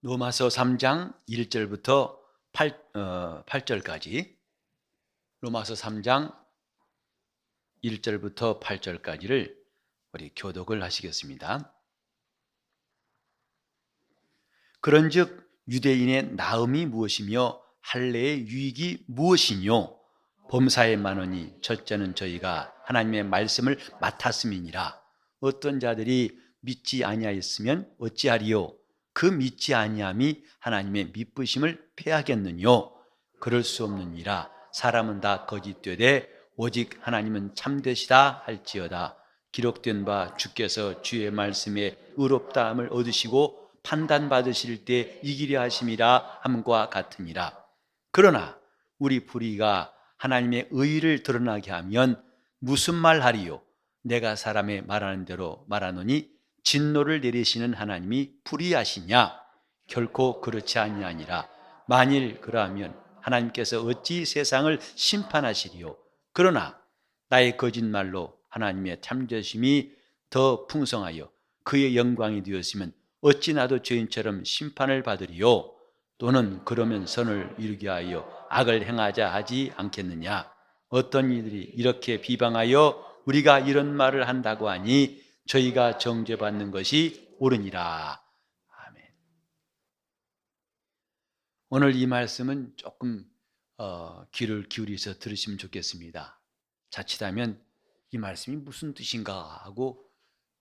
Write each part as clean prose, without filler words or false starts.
로마서 3장 1절부터 8절까지 로마서 3장 1절부터 8절까지를 우리 교독을 하시겠습니다. 그런즉 유대인의 나음이 무엇이며 할례의 유익이 무엇이뇨? 범사에 많으니 첫째는 저희가 하나님의 말씀을 맡았음이니라. 어떤 자들이 믿지 아니하였으면 어찌하리요? 그 믿지 아니함이 하나님의 미쁘심을 패하겠느뇨? 그럴 수 없느니라. 사람은 다 거짓되되 오직 하나님은 참되시다 할지어다. 기록된 바 주께서 주의 말씀에 의롭다함을 얻으시고 판단받으실 때 이기려 하심이라 함과 같으니라. 그러나 우리 불의가 하나님의 의의를 드러나게 하면 무슨 말 하리요? 내가 사람의 말하는 대로 말하노니 진노를 내리시는 하나님이 불의하시냐? 결코 그렇지 아니하니라. 만일 그러하면 하나님께서 어찌 세상을 심판하시리요? 그러나 나의 거짓말로 하나님의 참되심이 더 풍성하여 그의 영광이 되었으면 어찌 나도 죄인처럼 심판을 받으리요? 또는 그러면 선을 이루게 하여 악을 행하자 하지 않겠느냐? 어떤 이들이 이렇게 비방하여 우리가 이런 말을 한다고 하니 저희가 정죄받는 것이 옳으니라. 아멘. 오늘 이 말씀은 조금 귀를 기울여서 들으시면 좋겠습니다. 자칫하면 이 말씀이 무슨 뜻인가 하고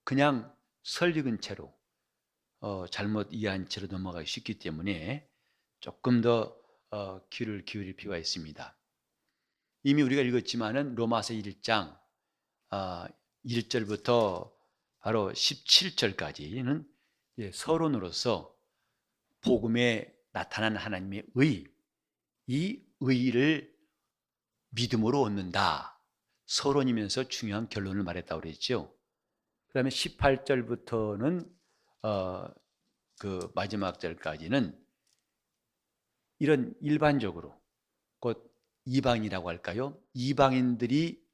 그냥 설익은 채로 잘못 이해한 채로 넘어가기 쉽기 때문에 조금 더 귀를 기울일 필요가 있습니다. 이미 우리가 읽었지만은 로마서 1장 1절부터 바로 17절까지는 서론으로서 복음에 나타난 하나님의 의, 이 의를 믿음으로 얻는다. 서론이면서 중요한 결론을 말했다고 그랬죠. 그 다음에 18절부터는 그 마지막 절까지는 이런 일반적으로 곧 이방이라고 할까요? 이방인들이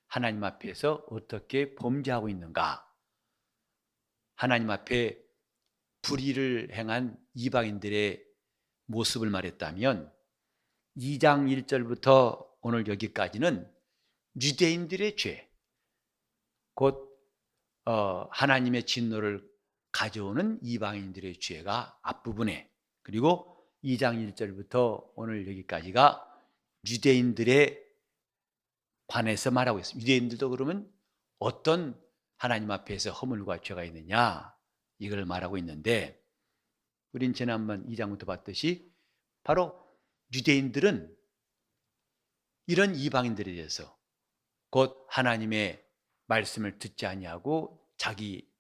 하나님 앞에서 어떻게 범죄하고 있는가? 하나님 앞에 불의를 행한 이방인들의 모습을 말했다면 2장 1절부터 오늘 여기까지는 유대인들의 죄, 곧 하나님의 진노를 가져오는 이방인들의 죄가 앞부분에, 그리고 2장 1절부터 오늘 여기까지가 유대인들에 관해서 말하고 있습니다. 유대인들도 그러면 어떤 하나님 앞에서 허물과 죄가 있느냐, 이걸 말하고 있는데, 우린 지난번 2장부터 봤듯이 바로 유대인들은 이런 이방인들에 대해서 곧 하나님의 말씀을 듣지 아니하고 자기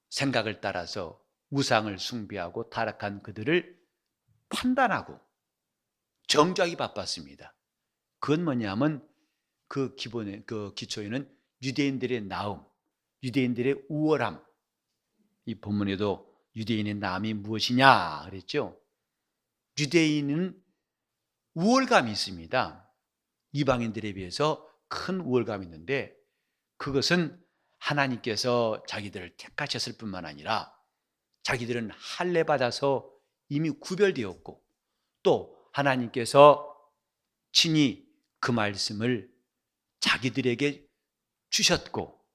생각을 따라서 우상을 숭배하고 타락한 그들을 판단하고 정죄하기 바빴습니다. 그건 뭐냐면 그 기초에는 유대인들의 나음, 유대인들의 우월함. 이 본문에도 유대인의 나음이 무엇이냐 그랬죠. 유대인은 우월감이 있습니다. 이방인들에 비해서 큰 우월감이 있는데 그것은 하나님께서 자기들을 택하셨을 뿐만 아니라 자기들은 할례 받아서 이미 구별되었고 또 하나님께서 친히 그 말씀을 자기들에게 주셨고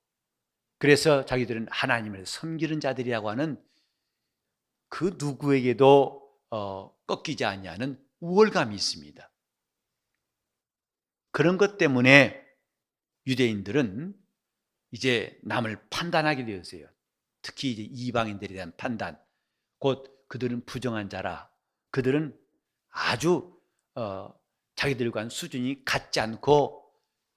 그래서 자기들은 하나님을 섬기는 자들이라고 하는 그 누구에게도 꺾이지 아니하는 우월감이 있습니다. 그런 것 때문에 유대인들은 이제 남을 판단하게 되었어요. 특히 이제 이방인들에 대한 판단, 곧 그들은 부정한 자라, 그들은 아주 자기들과는 수준이 같지 않고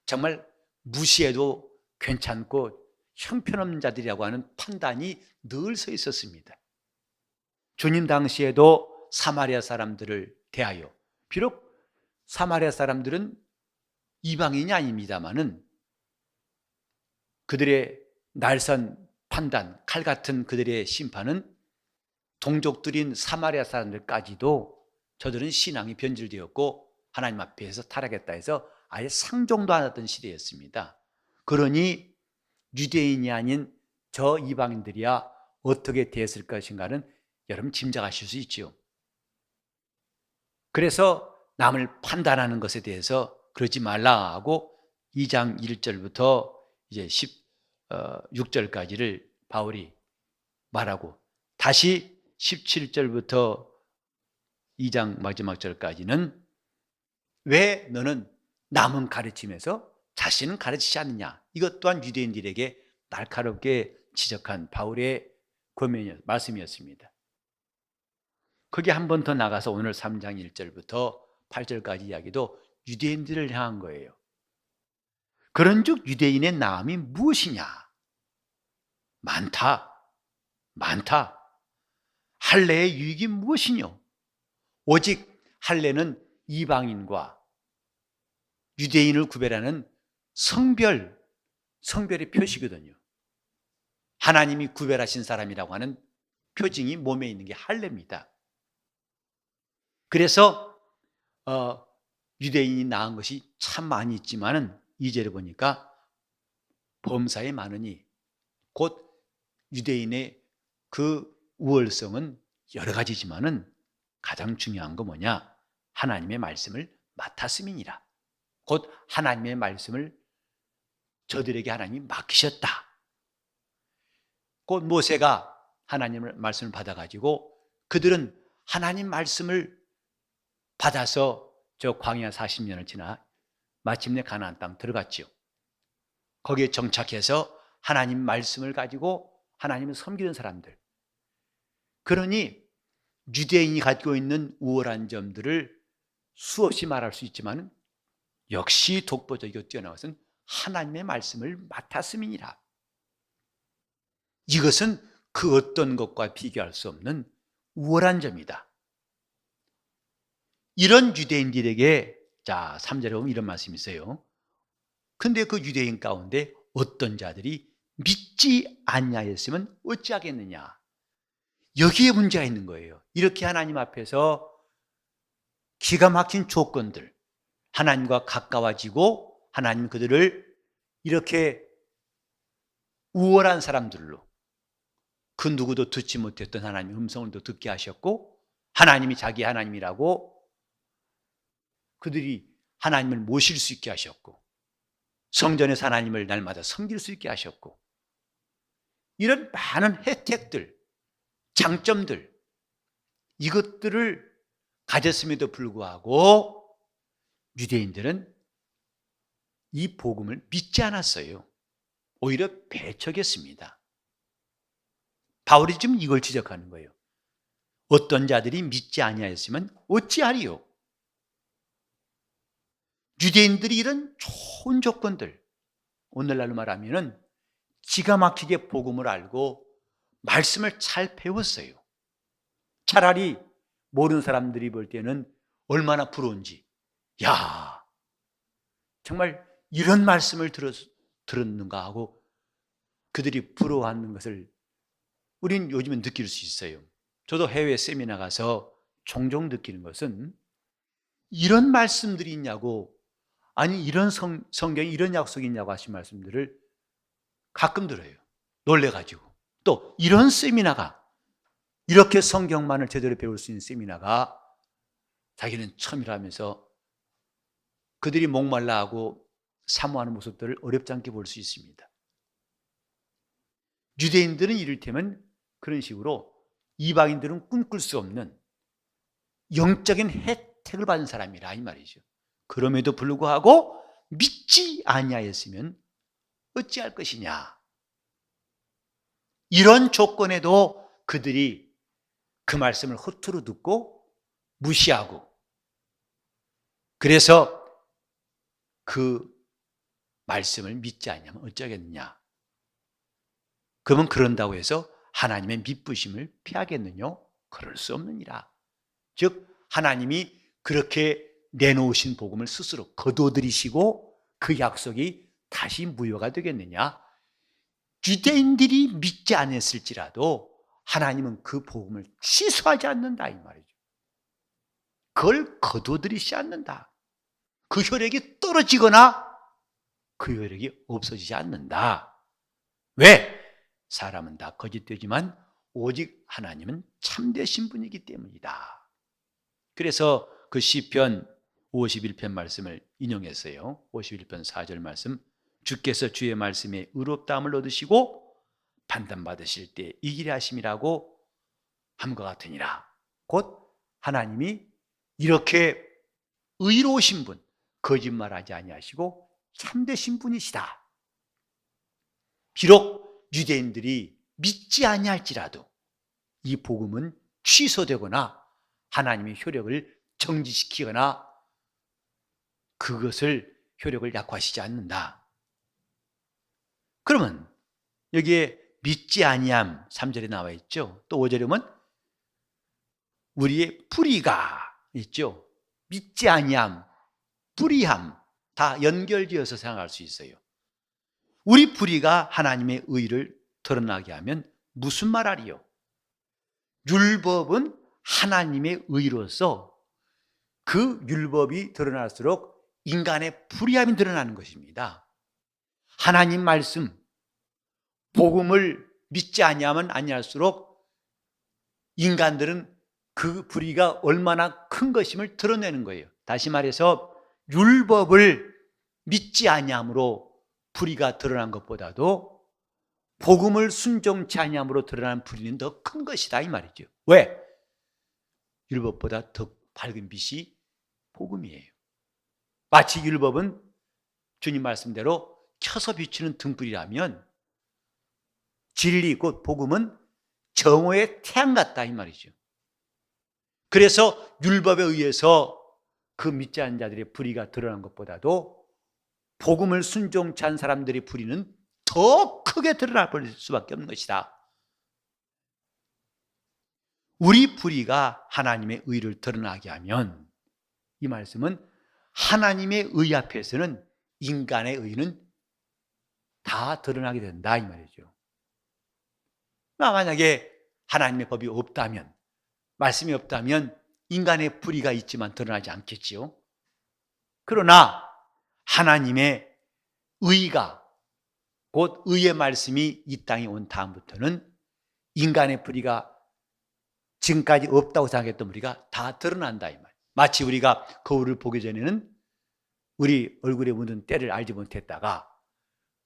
정말 무시해도 괜찮고 형편없는 자들이라고 하는 판단이 늘 서 있었습니다. 주님 당시에도 사마리아 사람들을 대하여, 비록 사마리아 사람들은 이방인이 아닙니다마는 그들의 날선 판단, 칼 같은 그들의 심판은 동족들인 사마리아 사람들까지도 저들은 신앙이 변질되었고 하나님 앞에서 타락했다 해서 아예 상종도 안 하던 시대였습니다. 그러니 유대인이 아닌 저 이방인들이야 어떻게 되었을 것인가는 여러분 짐작하실 수 있지요. 그래서 남을 판단하는 것에 대해서 그러지 말라 하고 2장 1절부터 이제 16절까지를 바울이 말하고, 다시 17절부터 2장 마지막 절까지는 왜 너는 남은 가르치면서 자신은 가르치지 않느냐, 이것 또한 유대인들에게 날카롭게 지적한 바울의 말씀이었습니다. 거기 한 번 더 나가서 오늘 3장 1절부터 8절까지 이야기도 유대인들을 향한 거예요. 그런즉 유대인의 나음이 무엇이냐? 많다. 할례의 유익이 무엇이뇨? 오직 할례는 이방인과 유대인을 구별하는 성별의 표시거든요. 하나님이 구별하신 사람이라고 하는 표징이 몸에 있는 게 할례입니다. 그래서 유대인이 낳은 것이 참 많이 있지만은 2절에 보니까 범사에 많으니, 곧 유대인의 그 우월성은 여러 가지지만은 가장 중요한 거 뭐냐? 하나님의 말씀을 맡았음이니라. 곧 하나님의 말씀을 저들에게 하나님이 맡기셨다. 곧 모세가 하나님의 말씀을 받아가지고 그들은 하나님 말씀을 받아서 저 광야 40년을 지나 마침내 가나안 땅 들어갔죠. 거기에 정착해서 하나님 말씀을 가지고 하나님을 섬기는 사람들. 그러니 유대인이 가지고 있는 우월한 점들을 수없이 말할 수 있지만 역시 독보적이고 뛰어난 것은 하나님의 말씀을 맡았음이니라. 이것은 그 어떤 것과 비교할 수 없는 우월한 점이다. 이런 유대인들에게, 자 3절에 보면 이런 말씀이 있어요. 근데 그 유대인 가운데 어떤 자들이 믿지 아니하였으면 어찌하겠느냐. 여기에 문제가 있는 거예요. 이렇게 하나님 앞에서 기가 막힌 조건들, 하나님과 가까워지고 하나님 그들을 이렇게 우월한 사람들로, 그 누구도 듣지 못했던 하나님의 음성을 또 듣게 하셨고, 하나님이 자기 하나님이라고 그들이 하나님을 모실 수 있게 하셨고, 성전에서 하나님을 날마다 섬길 수 있게 하셨고, 이런 많은 혜택들, 장점들, 이것들을 가졌음에도 불구하고 유대인들은 이 복음을 믿지 않았어요. 오히려 배척했습니다. 바울이 지금 이걸 지적하는 거예요. 어떤 자들이 믿지 아니하였으면 어찌하리요? 유대인들이 이런 좋은 조건들, 오늘날로 말하면은 기가 막히게 복음을 알고 말씀을 잘 배웠어요. 차라리 모르는 사람들이 볼 때는 얼마나 부러운지, 야, 정말 이런 말씀을 들었는가 하고 그들이 부러워하는 것을 우린 요즘은 느낄 수 있어요. 저도 해외 세미나 가서 종종 느끼는 것은 이런 말씀들이 있냐고, 아니 이런 성경에 이런 약속이 있냐고 하신 말씀들을 가끔 들어요. 놀래가지고. 또 이런 세미나가, 이렇게 성경만을 제대로 배울 수 있는 세미나가 자기는 처음이라면서 그들이 목말라 하고 사모하는 모습들을 어렵지 않게 볼 수 있습니다. 유대인들은 이를테면 그런 식으로 이방인들은 꿈꿀 수 없는 영적인 혜택을 받은 사람이라 이 말이죠. 그럼에도 불구하고 믿지 아니하였으면 어찌할 것이냐. 이런 조건에도 그들이 그 말씀을 허투루 듣고 무시하고, 그래서 그 말씀을 믿지 않으면 어쩌겠느냐. 그러면 그런다고 해서 하나님의 믿부심을 피하겠느냐? 그럴 수 없느니라. 즉 하나님이 그렇게 내놓으신 복음을 스스로 거둬들이시고 그 약속이 다시 무효가 되겠느냐? 유대인들이 믿지 않았을지라도 하나님은 그 복음을 취소하지 않는다 이 말이죠. 그걸 거둬들이지 않는다. 그 효력이 떨어지거나 그 효력이 없어지지 않는다. 왜? 사람은 다 거짓되지만 오직 하나님은 참되신 분이기 때문이다. 그래서 그 시편 51편 말씀을 인용했어요. 51편 4절 말씀, 주께서 주의 말씀에 의롭다함을 얻으시고 판단받으실 때 이기려 하심이라고 함과 같으니라. 곧 하나님이 이렇게 의로우신 분, 거짓말하지 아니하시고 참되신 분이시다. 비록 유대인들이 믿지 아니할지라도 이 복음은 취소되거나 하나님의 효력을 정지시키거나 그것을 효력을 약화시키지 않는다. 그러면 여기에 믿지 아니함 3절에 나와 있죠. 또 5절에 보면 우리의 불의가 있죠. 믿지 아니함, 불의함 다 연결지어서 생각할 수 있어요. 우리 불의가 하나님의 의를 드러나게 하면 무슨 말하리요? 율법은 하나님의 의로서 그 율법이 드러날수록 인간의 불의함이 드러나는 것입니다. 하나님 말씀, 복음을 믿지 아니하면 아니할수록 인간들은 그 불의가 얼마나 큰 것임을 드러내는 거예요. 다시 말해서 율법을 믿지 아니함으로 불의가 드러난 것보다도 복음을 순종치 아니함으로 드러난 불의는 더 큰 것이다 이 말이죠. 왜? 율법보다 더 밝은 빛이 복음이에요. 마치 율법은 주님 말씀대로 켜서 비추는 등불이라면 진리 곧 복음은 정오의 태양 같다 이 말이죠. 그래서 율법에 의해서 그 믿지 않는 자들의 불의가 드러난 것보다도 복음을 순종치 않은 사람들의 불의는 더 크게 드러나 버릴 수밖에 없는 것이다. 우리 불의가 하나님의 의를 드러나게 하면 이 말씀은 하나님의 의 앞에서는 인간의 의는 다 드러나게 된다 이 말이죠. 만약에 하나님의 법이 없다면, 말씀이 없다면 인간의 불의가 있지만 드러나지 않겠지요. 그러나 하나님의 의가 곧 의의 말씀이 이 땅에 온 다음부터는 인간의 불의가 지금까지 없다고 생각했던 우리가 다 드러난다 이 말. 마치 우리가 거울을 보기 전에는 우리 얼굴에 묻은 때를 알지 못했다가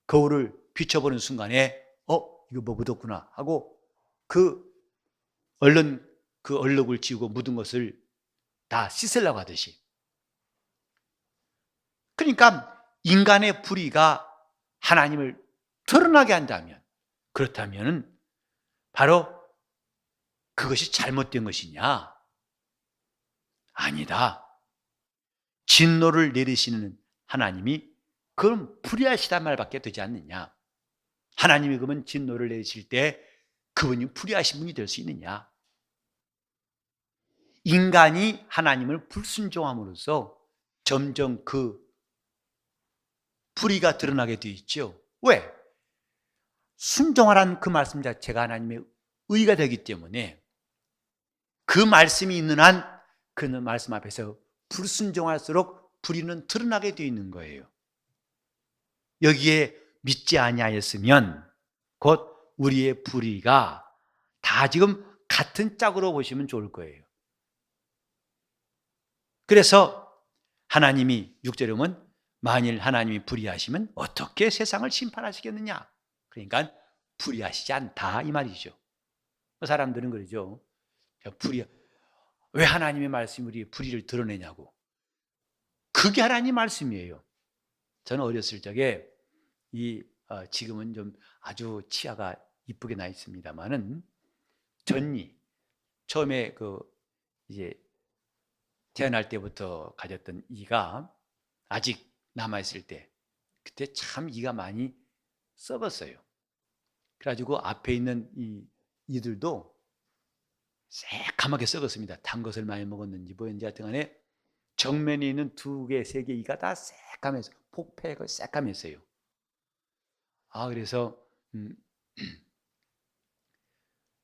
거울을 비춰보는 순간에 이거 뭐 묻었구나 하고 얼른 그 얼룩을 지우고 묻은 것을 다 씻으려고 하듯이. 그러니까 인간의 불의가 하나님을 드러나게 한다면, 그렇다면 바로 그것이 잘못된 것이냐? 아니다. 진노를 내리시는 하나님이 그럼 불의하시단 말밖에 되지 않느냐? 하나님이 그러면 진노를 내리실 때 그분이 불의하신 분이 될 수 있느냐? 인간이 하나님을 불순종함으로써 점점 그 불의가 드러나게 되어 있죠. 왜? 순종하라는 그 말씀 자체가 하나님의 의가 되기 때문에 그 말씀이 있는 한 그 말씀 앞에서 불순종할수록 불의는 드러나게 되어 있는 거예요. 여기에 믿지 아니하였으면 곧 우리의 불의가 다 지금 같은 짝으로 보시면 좋을 거예요. 그래서 하나님이 6절에 보면 만일 하나님이 불의하시면 어떻게 세상을 심판하시겠느냐? 그러니까 불의하시지 않다 이 말이죠. 사람들은 그러죠. 왜 하나님의 말씀이 우리의 불의를 드러내냐고. 그게 하나님 말씀이에요. 저는 어렸을 적에 지금은 좀 아주 치아가 이쁘게 나 있습니다만은 전니 처음에 이제 태어날 때부터 가졌던 이가 아직 남아 있을 때 그때 참 이가 많이 썩었어요. 그래가지고 앞에 있는 이들도 새까맣게 썩었습니다. 단 것을 많이 먹었는지 뭐였는지 하여튼간에 정면에 있는 2개, 3개 이가 다 새까매서 폭패가 새까맸어요. 그래서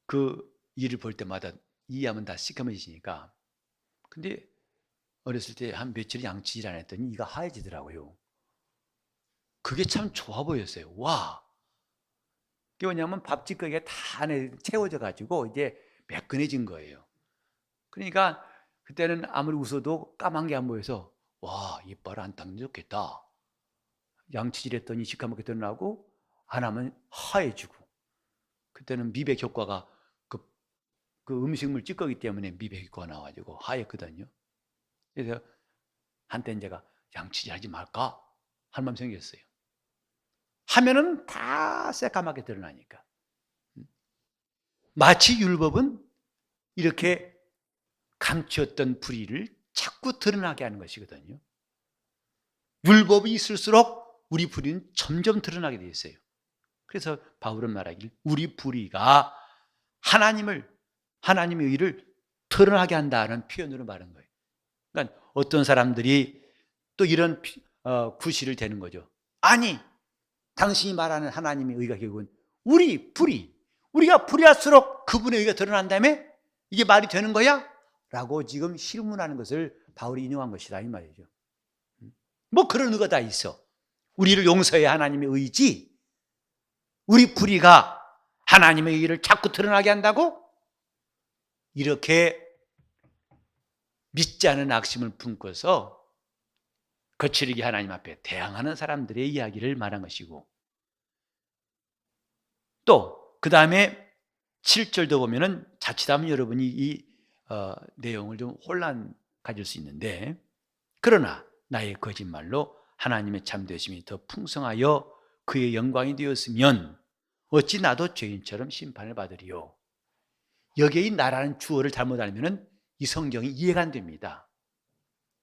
그 이를 볼 때마다 이 하면 다 시커매지니까. 근데 어렸을 때 한 며칠 양치질 안 했더니 이가 하얘지더라고요. 그게 참 좋아 보였어요. 와, 이게 뭐냐면 밥 찌꺼기가 다 안에 채워져 가지고 이제 매끈해진 거예요. 그러니까 그때는 아무리 웃어도 까만 게 안 보여서 와, 이빨 안 닦는 게 좋겠다. 양치질했더니 시커멓게 드러나고 안 하면 하얘지고. 그때는 미백 효과가 그 음식물 찌꺼기 때문에 미백 효과가 나와가지고 하얘거든요. 그래서 한때는 제가 양치질하지 말까 할 마음 생겼어요. 하면은 다 새까맣게 드러나니까. 마치 율법은 이렇게 감추었던 불의를 자꾸 드러나게 하는 것이거든요. 율법이 있을수록 우리 불의는 점점 드러나게 되어 있어요. 그래서 바울은 말하길 우리 불의가 하나님의 의를 드러나게 한다는 표현으로 말한 거예요. 그러니까 어떤 사람들이 또 이런 구실을 대는 거죠. 아니, 당신이 말하는 하나님의 의가 결국은 우리가 불의할수록 그분의 의가 드러난다며? 이게 말이 되는 거야? 라고 지금 실문하는 것을 바울이 인용한 것이다 이 말이죠. 뭐 그런 의가 다 있어. 우리를 용서해야 하나님의 의지, 우리 불의가 하나님의 의를 자꾸 드러나게 한다고? 이렇게 믿지 않은 악심을 품고서 거칠게 하나님 앞에 대항하는 사람들의 이야기를 말한 것이고, 또 그 다음에 7절도 보면은 자칫하면 여러분이 이 내용을 좀 혼란 가질 수 있는데, 그러나 나의 거짓말로 하나님의 참되심이 더 풍성하여 그의 영광이 되었으면 어찌 나도 죄인처럼 심판을 받으리요. 여기에 이 나라는 주어를 잘못 알면은 이 성경이 이해가 안 됩니다.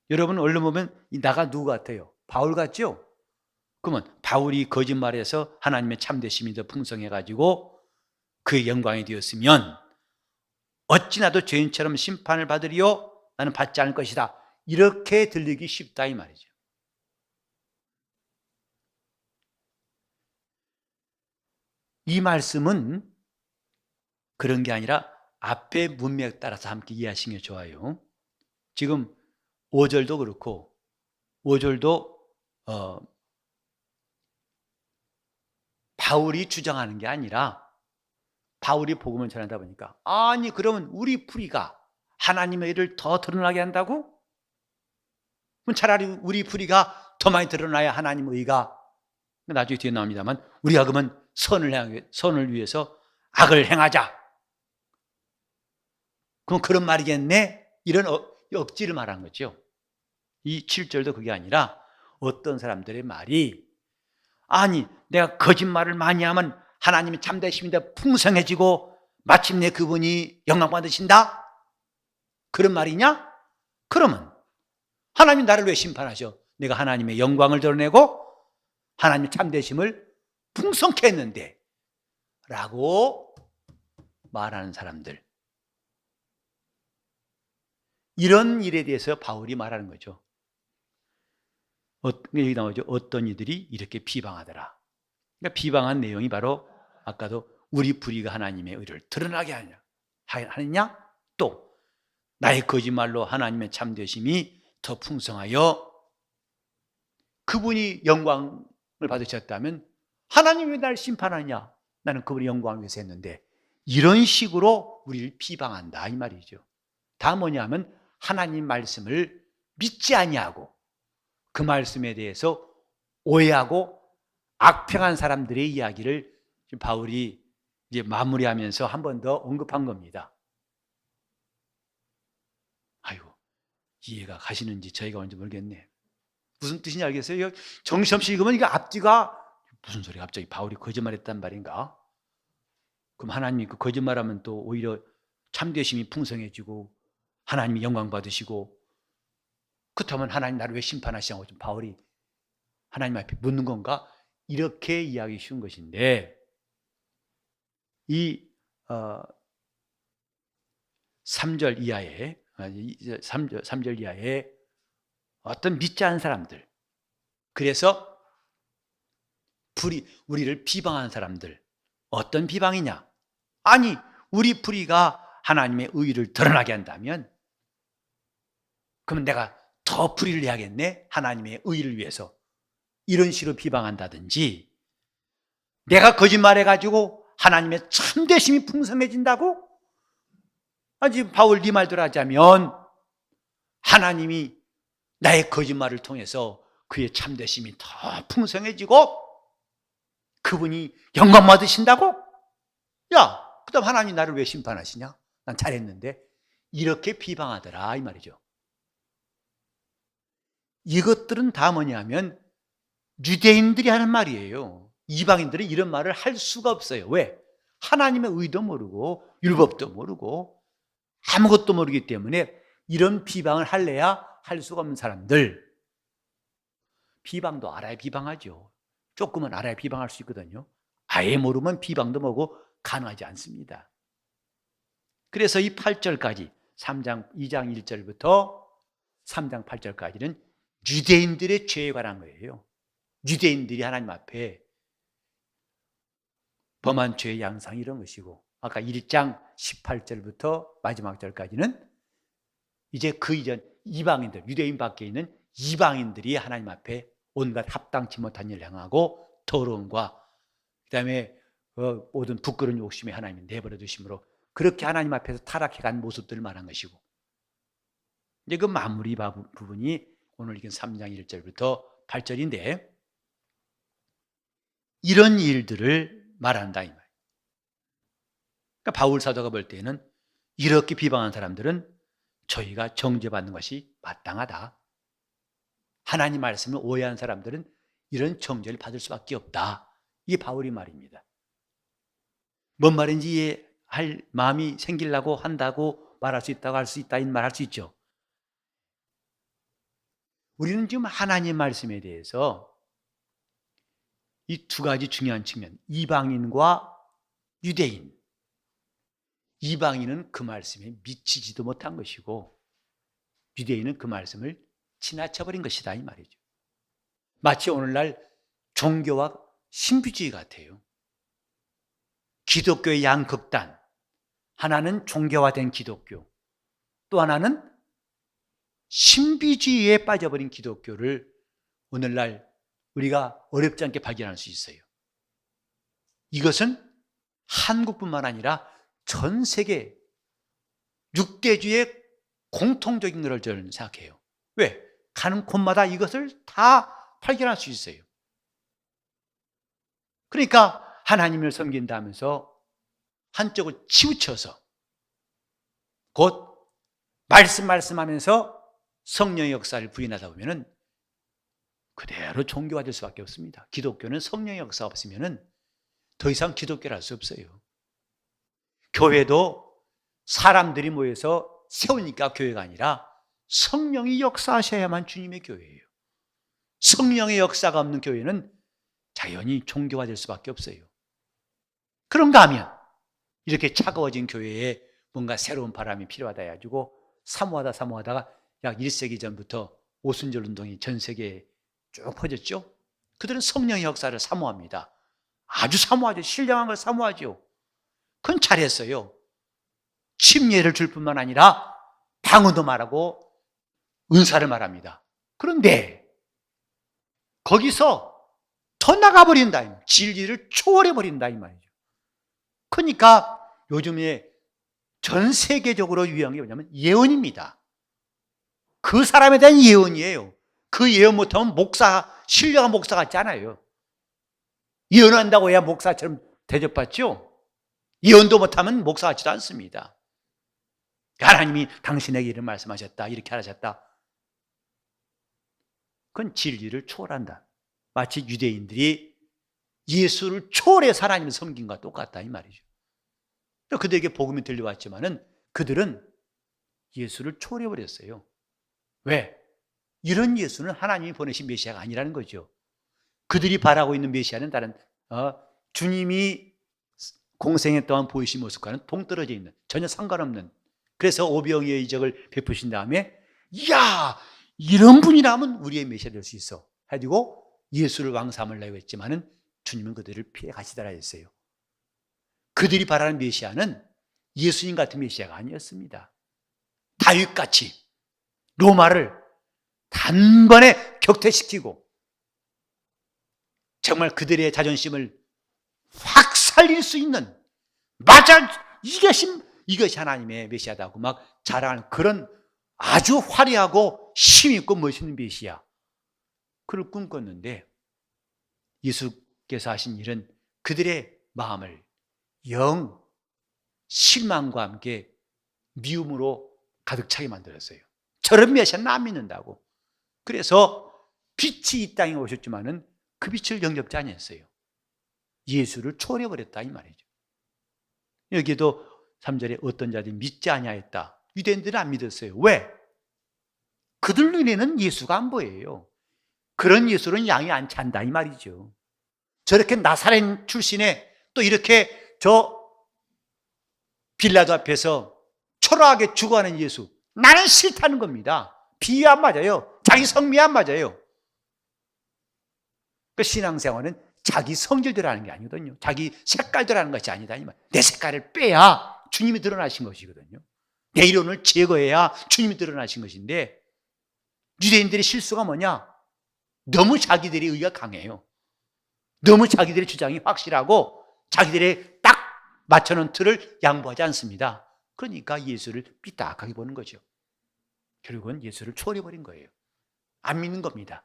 여러분 얼른 보면 이 나가 누구 같아요? 바울 같죠? 그러면 바울이 거짓말해서 하나님의 참되심이 더 풍성해가지고 그의 영광이 되었으면 어찌 나도 죄인처럼 심판을 받으리요? 나는 받지 않을 것이다. 이렇게 들리기 쉽다 이 말이죠. 이 말씀은 그런 게 아니라 앞의 문맥에 따라서 함께 이해하시는 게 좋아요. 지금 5절도 그렇고 5절도 바울이 주장하는 게 아니라 바울이 복음을 전하다 보니까 아니 그러면 우리 불의가 하나님의 의를 더 드러나게 한다고? 그럼 차라리 우리 불의가 더 많이 드러나야 하나님의 의가, 나중에 뒤에 나옵니다만 우리가 그러면 선을 위해서 악을 행하자. 그럼 그런 말이겠네? 이런 억지를 말한 거죠. 이 7절도 그게 아니라 어떤 사람들의 말이 아니 내가 거짓말을 많이 하면 하나님의 참되심이 더 풍성해지고 마침내 그분이 영광 받으신다? 그런 말이냐? 그러면 하나님 나를 왜 심판하셔? 내가 하나님의 영광을 드러내고 하나님의 참되심을 풍성케 했는데 라고 말하는 사람들, 이런 일에 대해서 바울이 말하는 거죠. 여기 나오죠. 어떤 이들이 이렇게 비방하더라. 그러니까 비방한 내용이 바로 아까도 우리 불의가 하나님의 의를 드러나게 하느냐? 또 나의 거짓말로 하나님의 참되심이 더 풍성하여 그분이 영광을 받으셨다면 하나님이 왜 나를 심판하냐? 나는 그분의 영광을 위해서 했는데, 이런 식으로 우리를 비방한다 이 말이죠. 다 뭐냐면 하나님 말씀을 믿지 아니하고 그 말씀에 대해서 오해하고 악평한 사람들의 이야기를 지금 바울이 이제 마무리하면서 한 번 더 언급한 겁니다. 아이고, 이해가 가시는지 저희가 뭔지 모르겠네. 무슨 뜻인지 알겠어요? 정신없이 읽으면 이게 앞뒤가 무슨 소리야? 갑자기 바울이 거짓말했단 말인가? 그럼 하나님이 그 거짓말하면 또 오히려 참되심이 풍성해지고 하나님이 영광 받으시고, 그렇다면 하나님 나를 왜 심판하시냐고 좀 바울이 하나님 앞에 묻는 건가? 이렇게 이해하기 쉬운 것인데, 이 3절 이하에 3절 이하에 어떤 믿지 않은 사람들, 그래서 우리를 비방하는 사람들, 어떤 비방이냐? 아니 우리 불의가 하나님의 의를 드러나게 한다면 그러면 내가 더 불의를 해야겠네? 하나님의 의를 위해서. 이런 식으로 비방한다든지, 내가 거짓말해가지고 하나님의 참되심이 풍성해진다고? 지금 바울 네 말대로 하자면 하나님이 나의 거짓말을 통해서 그의 참되심이 더 풍성해지고 그분이 영광 받으신다고? 야, 그 다음 하나님 나를 왜 심판하시냐? 난 잘했는데. 이렇게 비방하더라 이 말이죠. 이것들은 다 뭐냐면 유대인들이 하는 말이에요. 이방인들은 이런 말을 할 수가 없어요. 왜? 하나님의 의도 모르고 율법도 모르고 아무것도 모르기 때문에 이런 비방을 할래야 할 수가 없는 사람들. 비방도 알아야 비방하죠. 조금은 알아야 비방할 수 있거든요. 아예 모르면 비방도 뭐고 가능하지 않습니다. 그래서 이 8절까지 2장 1절부터 3장 8절까지는 유대인들의 죄에 관한 거예요. 유대인들이 하나님 앞에 범한 죄의 양상이 이런 것이고, 아까 1장 18절부터 마지막 절까지는 이제 그 이전 이방인들, 유대인 밖에 있는 이방인들이 하나님 앞에 온갖 합당치 못한 일을 행하고 더러움과 그다음에 모든 부끄러운 욕심에 하나님이 내버려 두심으로 그렇게 하나님 앞에서 타락해간 모습들을 말한 것이고, 이제 그 마무리 부분이 오늘 읽은 3장 1절부터 8절인데 이런 일들을 말한다 이 말이에요. 그러니까 바울 사도가 볼 때는 이렇게 비방한 사람들은 저희가 정죄받는 것이 마땅하다. 하나님 말씀을 오해한 사람들은 이런 정죄를 받을 수밖에 없다. 이게 바울의 말입니다. 뭔 말인지 이해할 마음이 생기려고 한다고 말할 수 있다고 할 수 있다 이 말 할 수 있죠. 우리는 지금 하나님 말씀에 대해서 이 두 가지 중요한 측면, 이방인과 유대인. 이방인은 그 말씀에 미치지도 못한 것이고 유대인은 그 말씀을 지나쳐버린 것이다 이 말이죠. 마치 오늘날 종교와 신비주의 같아요. 기독교의 양극단, 하나는 종교화된 기독교, 또 하나는 신비주의에 빠져버린 기독교를 오늘날 우리가 어렵지 않게 발견할 수 있어요. 이것은 한국뿐만 아니라 전 세계 6대주의 공통적인 것을 저는 생각해요. 왜? 가는 곳마다 이것을 다 발견할 수 있어요. 그러니까 하나님을 섬긴다면서 한쪽을 치우쳐서 곧 말씀하면서 성령의 역사를 부인하다 보면은 그대로 종교가 될 수밖에 없습니다. 기독교는 성령의 역사 없으면은 더 이상 기독교를 할 수 없어요. 교회도 사람들이 모여서 세우니까 교회가 아니라 성령이 역사하셔야만 주님의 교회예요. 성령의 역사가 없는 교회는 자연히 종교가 될 수밖에 없어요. 그런가 하면 이렇게 차가워진 교회에 뭔가 새로운 바람이 필요하다 해가지고 사모하다가 약 1세기 전부터 오순절 운동이 전 세계에 쭉 퍼졌죠. 그들은 성령의 역사를 사모합니다. 아주 사모하죠. 신령한 걸 사모하죠. 그건 잘했어요. 침례를 줄 뿐만 아니라 방언도 말하고 은사를 말합니다. 그런데 거기서 더 나가버린다. 진리를 초월해버린다 이 말이죠. 그러니까 요즘에 전 세계적으로 유행한 게 뭐냐면 예언입니다. 그 사람에 대한 예언이에요. 그 예언 못하면 신령한 목사 같지 않아요. 예언한다고 해야 목사처럼 대접받죠? 예언도 못하면 목사 같지도 않습니다. 하나님이 당신에게 이런 말씀하셨다, 이렇게 하셨다. 그건 진리를 초월한다. 마치 유대인들이 예수를 초월해서 하나님을 섬긴 것과 똑같다 이 말이죠. 그들에게 복음이 들려왔지만은 그들은 예수를 초월해버렸어요. 왜? 이런 예수는 하나님이 보내신 메시아가 아니라는 거죠. 그들이 바라고 있는 메시아는 다른 주님이 공생애 동안 보이신 모습과는 동떨어져 있는, 전혀 상관없는, 그래서 오병이의 이적을 베푸신 다음에 이야 이런 분이라면 우리의 메시아 될 수 있어 해가지고 예수를 왕 삼으려고 했지만은 주님은 그들을 피해 가시더라 했어요. 그들이 바라는 메시아는 예수님 같은 메시아가 아니었습니다. 다윗같이 로마를 단번에 격퇴시키고 정말 그들의 자존심을 확 살릴 수 있는, 맞아, 이것이 하나님의 메시아다고 막 자랑하는 그런 아주 화려하고 힘있고 멋있는 메시아, 그를 꿈꿨는데 예수께서 하신 일은 그들의 마음을 영 실망과 함께 미움으로 가득 차게 만들었어요. 저런 메시아는 안 믿는다고. 그래서 빛이 이 땅에 오셨지만은 그 빛을 영접지 않았어요. 예수를 초월해버렸다 이 말이죠. 여기도 3절에 어떤 자들이 믿지 아니하였다. 유대인들은 안 믿었어요. 왜? 그들 눈에는 예수가 안 보여요. 그런 예수는 양이 안 찬다 이 말이죠. 저렇게 나사렛 출신의 또 이렇게 저 빌라도 앞에서 초라하게 죽어가는 예수, 나는 싫다는 겁니다. 비유 안 맞아요. 자기 성미 안 맞아요. 그 신앙생활은 자기 성질대로 하는 게 아니거든요. 자기 색깔대로 하는 것이 아니다. 내 색깔을 빼야 주님이 드러나신 것이거든요. 내 이론을 제거해야 주님이 드러나신 것인데, 유대인들의 실수가 뭐냐? 너무 자기들의 의가 강해요. 너무 자기들의 주장이 확실하고 자기들의 딱 맞춰놓은 틀을 양보하지 않습니다. 그러니까 예수를 삐딱하게 보는 거죠. 결국은 예수를 초월해버린 거예요. 안 믿는 겁니다.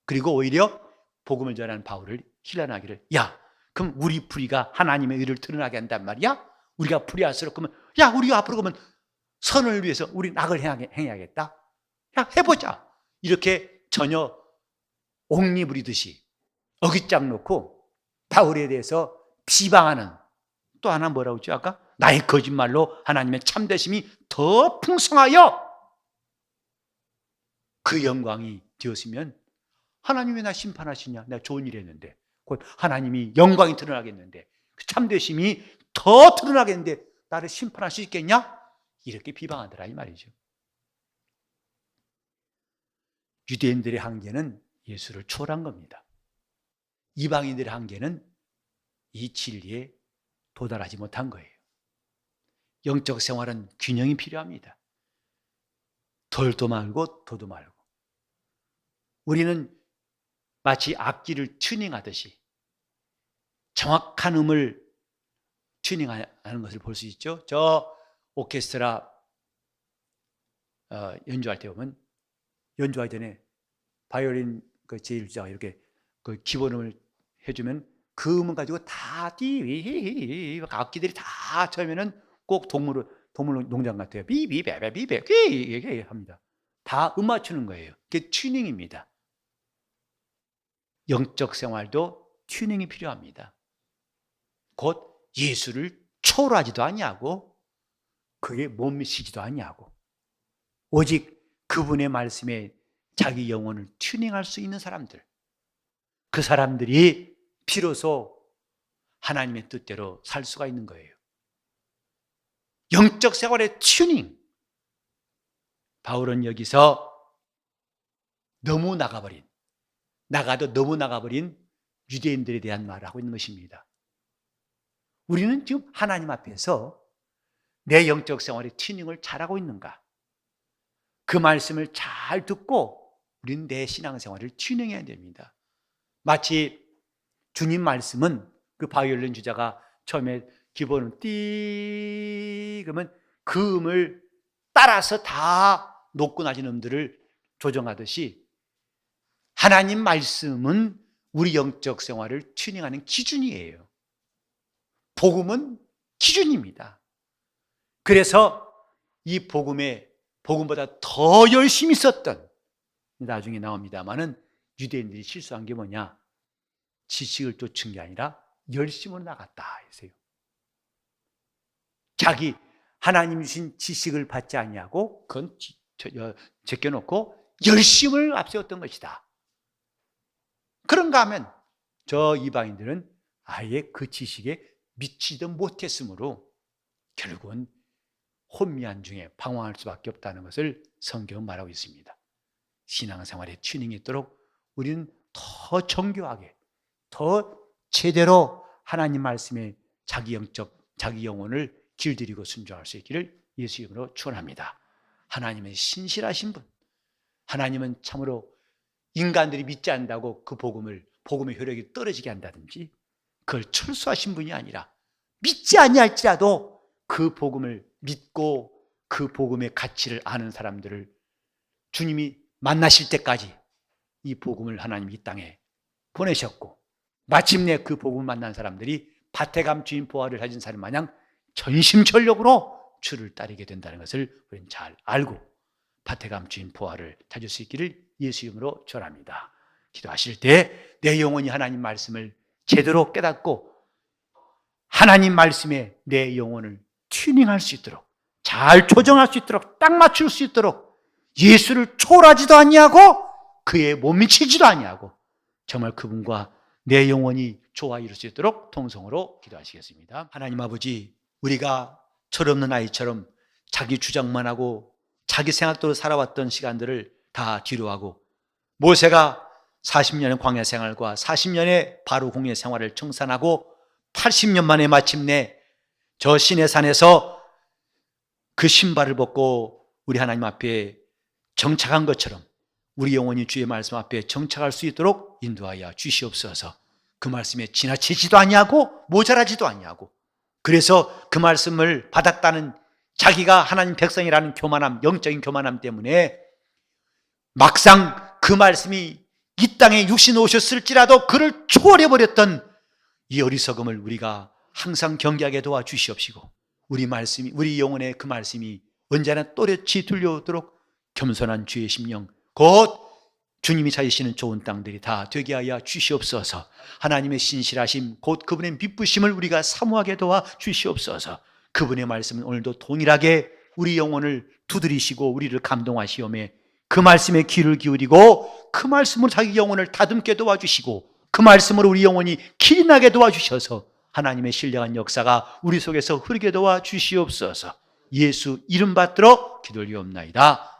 그리고 오히려 복음을 전하는 바울을 힐난하기를, 야, 그럼 우리 불의가 하나님의 의를 드러나게 한단 말이야? 우리가 불의할수록 그러면, 야, 우리가 앞으로 그러면 선을 위해서 우리 악을 행해야겠다? 야, 해보자. 이렇게 전혀 옥리 부리듯이 어깃장 놓고 바울에 대해서 비방하는, 또 하나 뭐라고 했죠? 아까 나의 거짓말로 하나님의 참되심이 더 풍성하여 그 영광이 되었으면, 하나님이 나 심판하시냐? 내가 좋은 일 했는데, 곧 하나님이 영광이 드러나겠는데, 그 참되심이 더 드러나겠는데 나를 심판할 수 있겠냐? 이렇게 비방하더라 이 말이죠. 유대인들의 한계는 예수를 초월한 겁니다. 이방인들의 한계는 이 진리에 도달하지 못한 거예요. 영적 생활은 균형이 필요합니다. 덜도 말고 도도 말고. 우리는 마치 악기를 튜닝하듯이 정확한 음을 튜닝하는 것을 볼 수 있죠. 저 오케스트라 연주할 때 보면, 연주하기 전에 바이올린 그 제1주자가 이렇게 그 기본음을 해주면 그 음을 가지고 다 악기들이 다 처음에는 꼭 동물 농장 같아요. 비비베베비베 합니다. 다 음 맞추는 거예요. 그게 튜닝입니다. 영적 생활도 튜닝이 필요합니다. 곧 예수를 초월하지도 아니하고 그게 못 미치지도 아니하고, 오직 그분의 말씀에 자기 영혼을 튜닝할 수 있는 사람들, 그 사람들이 비로소 하나님의 뜻대로 살 수가 있는 거예요. 영적 생활의 튜닝. 바울은 여기서 너무 나가버린 유대인들에 대한 말을 하고 있는 것입니다. 우리는 지금 하나님 앞에서 내 영적 생활의 튜닝을 잘하고 있는가? 그 말씀을 잘 듣고 우리는 내 신앙생활을 튜닝해야 됩니다. 마치 주님 말씀은 그 바이올린 주자가 처음에 기본음 띠 그러면 그 음을 따라서 다 높고 낮은 음들을 조정하듯이, 하나님 말씀은 우리 영적 생활을 튜닝하는 기준이에요. 복음은 기준입니다. 그래서 이 복음보다 더 열심히 썼던, 나중에 나옵니다마는 유대인들이 실수한 게 뭐냐? 지식을 쫓은 게 아니라 열심으로 나갔다 했어요. 자기 하나님 주신 지식을 받지 아니하고 그건 제껴놓고 열심을 앞세웠던 것이다. 그런가 하면 저 이방인들은 아예 그 지식에 미치지도 못했으므로 결국은 혼미한 중에 방황할 수밖에 없다는 것을 성경은 말하고 있습니다. 신앙생활에 튜닝이 있도록 우리는 더 정교하게, 더 제대로 하나님 말씀에 자기 영혼을 길들이고 순종할 수 있기를 예수 이름으로 축원합니다. 하나님은 신실하신 분, 하나님은 참으로 인간들이 믿지 않는다고 그 복음의 효력이 떨어지게 한다든지 그걸 철수하신 분이 아니라 믿지 아니할지라도 그 복음을 믿고 그 복음의 가치를 아는 사람들을 주님이 만나실 때까지 이 복음을 하나님 이 땅에 보내셨고, 마침내 그 복음을 만난 사람들이 밭에감 주인 보화를 가진 사람 마냥 전심전력으로 주를 따르게 된다는 것을 우리는 잘 알고 밭에감 주인 보화를 찾을 수 있기를 예수 이름으로 축원합니다. 기도하실 때 내 영혼이 하나님 말씀을 제대로 깨닫고 하나님 말씀에 내 영혼을 튜닝할 수 있도록, 잘 조정할 수 있도록, 딱 맞출 수 있도록, 예수를 초월하지도 아니하고 그에 못 미치지도 아니하고 정말 그분과 내 영혼이 조화 이룰 수 있도록 통성으로 기도하시겠습니다. 하나님 아버지, 우리가 철없는 아이처럼 자기 주장만 하고 자기 생각대로 살아왔던 시간들을 다 뒤로하고 모세가 40년의 광야 생활과 40년의 바로 공예 생활을 청산하고 80년 만에 마침내 저 시내산에서 그 신발을 벗고 우리 하나님 앞에 정착한 것처럼 우리 영혼이 주의 말씀 앞에 정착할 수 있도록 인도하여 주시옵소서. 그 말씀에 지나치지도 아니하고 모자라지도 아니하고, 그래서 그 말씀을 받았다는 자기가 하나님 백성이라는 교만함, 영적인 교만함 때문에 막상 그 말씀이 이 땅에 육신 오셨을지라도 그를 초월해버렸던 이 어리석음을 우리가 항상 경계하게 도와주시옵시고, 우리 영혼의 그 말씀이 언제나 또렷이 들려오도록 겸손한 주의 심령, 곧 주님이 찾으시는 좋은 땅들이 다 되게 하여 주시옵소서. 하나님의 신실하심, 곧 그분의 미쁘심을 우리가 사모하게 도와주시옵소서. 그분의 말씀은 오늘도 동일하게 우리 영혼을 두드리시고 우리를 감동하시오매 그 말씀에 귀를 기울이고 그 말씀으로 자기 영혼을 다듬게 도와주시고 그 말씀으로 우리 영혼이 길이 나게 도와주셔서 하나님의 신령한 역사가 우리 속에서 흐르게 도와주시옵소서. 예수 이름 받들어 기도를 올리옵나이다.